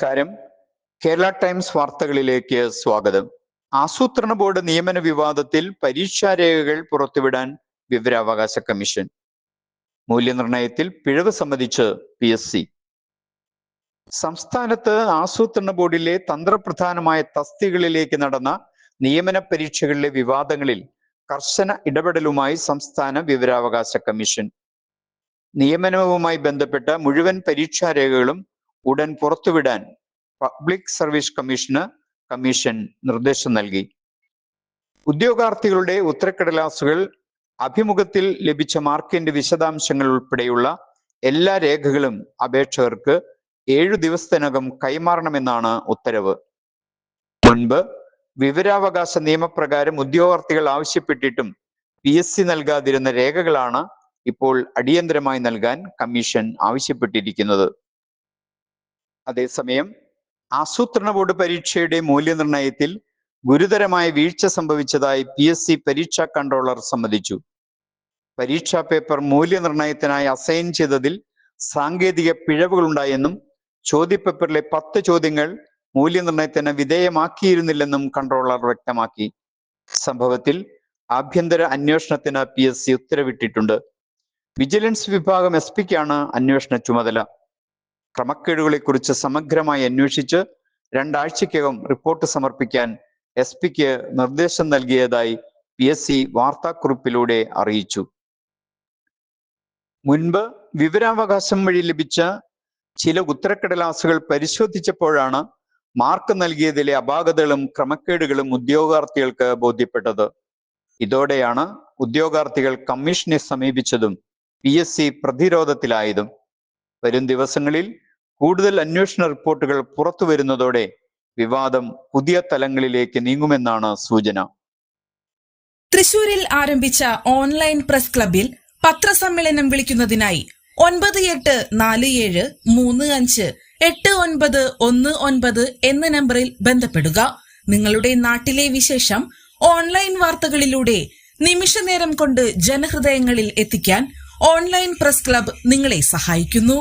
നമസ്കാരം. കേരള ടൈംസ് വാർത്തകളിലേക്ക് സ്വാഗതം. ആസൂത്രണ ബോർഡ് നിയമന വിവാദത്തിൽ പരീക്ഷാരേഖകൾ പുറത്തുവിടാൻ വിവരാവകാശ കമ്മീഷൻ. മൂല്യനിർണയത്തിൽ പിഴവ് സമ്മതിച്ച് PSC. സംസ്ഥാനത്ത് ആസൂത്രണ ബോർഡിലെ തന്ത്രപ്രധാനമായ തസ്തികകളിലേക്ക് നടന്ന നിയമന പരീക്ഷകളിലെ വിവാദങ്ങളിൽ കർശന ഇടപെടലുമായി സംസ്ഥാന വിവരാവകാശ കമ്മീഷൻ. നിയമനവുമായി ബന്ധപ്പെട്ട മുഴുവൻ പരീക്ഷാരേഖകളും ഉടൻ പുറത്തുവിടാൻ പബ്ലിക് സർവീസ് കമ്മീഷൻ നിർദ്ദേശം നൽകി. ഉദ്യോഗാർത്ഥികളുടെ ഉത്തരക്കടലാസുകൾ, അഭിമുഖത്തിൽ ലഭിച്ച മാർക്കിന്റെ വിശദാംശങ്ങൾ ഉൾപ്പെടെയുള്ള എല്ലാ രേഖകളും അപേക്ഷകർക്ക് 7 ദിവസത്തിനകം കൈമാറണമെന്നാണ് ഉത്തരവ്. മുൻപ് വിവരാവകാശ നിയമപ്രകാരം ഉദ്യോഗാർത്ഥികൾ ആവശ്യപ്പെട്ടിട്ടും PSC നൽകാതിരുന്ന രേഖകളാണ് ഇപ്പോൾ അടിയന്തരമായി നൽകാൻ കമ്മീഷൻ ആവശ്യപ്പെട്ടിരിക്കുന്നത്. അതേസമയം ആസൂത്രണ ബോർഡ് പരീക്ഷയുടെ മൂല്യനിർണയത്തിൽ ഗുരുതരമായ വീഴ്ച സംഭവിച്ചതായി PSC പരീക്ഷാ കൺട്രോളർ സമ്മതിച്ചു. പരീക്ഷാ പേപ്പർ മൂല്യനിർണയത്തിനായി അസൈൻ ചെയ്തതിൽ സാങ്കേതിക പിഴവുകളുണ്ടായെന്നും ചോദ്യപേപ്പറിലെ 10 ചോദ്യങ്ങൾ മൂല്യനിർണയത്തിന് വിധേയമാക്കിയിരുന്നില്ലെന്നും കൺട്രോളർ വ്യക്തമാക്കി. സംഭവത്തിൽ ആഭ്യന്തര അന്വേഷണത്തിന് PSC ഉത്തരവിട്ടിട്ടുണ്ട്. വിജിലൻസ് വിഭാഗം SP-ക്കാണ് അന്വേഷണ ചുമതല. ക്രമക്കേടുകളെക്കുറിച്ച് സമഗ്രമായി അന്വേഷിച്ച് 2 ആഴ്ചയ്ക്കകം റിപ്പോർട്ട് സമർപ്പിക്കാൻ SP-ക്ക് നിർദ്ദേശം നൽകിയതായി PSC വാർത്താക്കുറിപ്പിലൂടെ അറിയിച്ചു. മുൻപ് വിവരാവകാശം വഴി ലഭിച്ച ചില ഉത്തരക്കടലാസുകൾ പരിശോധിച്ചപ്പോഴാണ് മാർക്ക് നൽകിയതിലെ അപാകതകളും ക്രമക്കേടുകളും ഉദ്യോഗാർത്ഥികൾക്ക് ബോധ്യപ്പെട്ടത്. ഇതോടെയാണ് ഉദ്യോഗാർത്ഥികൾ കമ്മീഷനെ സമീപിച്ചതും PSC പ്രതിരോധത്തിലായതും. വരും ദിവസങ്ങളിൽ കൂടുതൽ അന്വേഷണ റിപ്പോർട്ടുകൾ പുറത്തു വരുന്നതോടെ വിവാദം പുതിയ തലങ്ങളിലേക്ക് നീങ്ങുമെന്നാണ് സൂചന. തൃശൂരിൽ ആരംഭിച്ച ഓൺലൈൻ പ്രസ് ക്ലബിൽ പത്രസമ്മേളനം വിളിക്കുന്നതിനായി 9847358919 എന്ന നമ്പറിൽ ബന്ധപ്പെടുക. നിങ്ങളുടെ നാട്ടിലെ വിശേഷം ഓൺലൈൻ വാർത്തകളിലൂടെ നിമിഷനേരം കൊണ്ട് ജനഹൃദയങ്ങളിൽ എത്തിക്കാൻ ഓൺലൈൻ പ്രസ് ക്ലബ് നിങ്ങളെ സഹായിക്കുന്നു.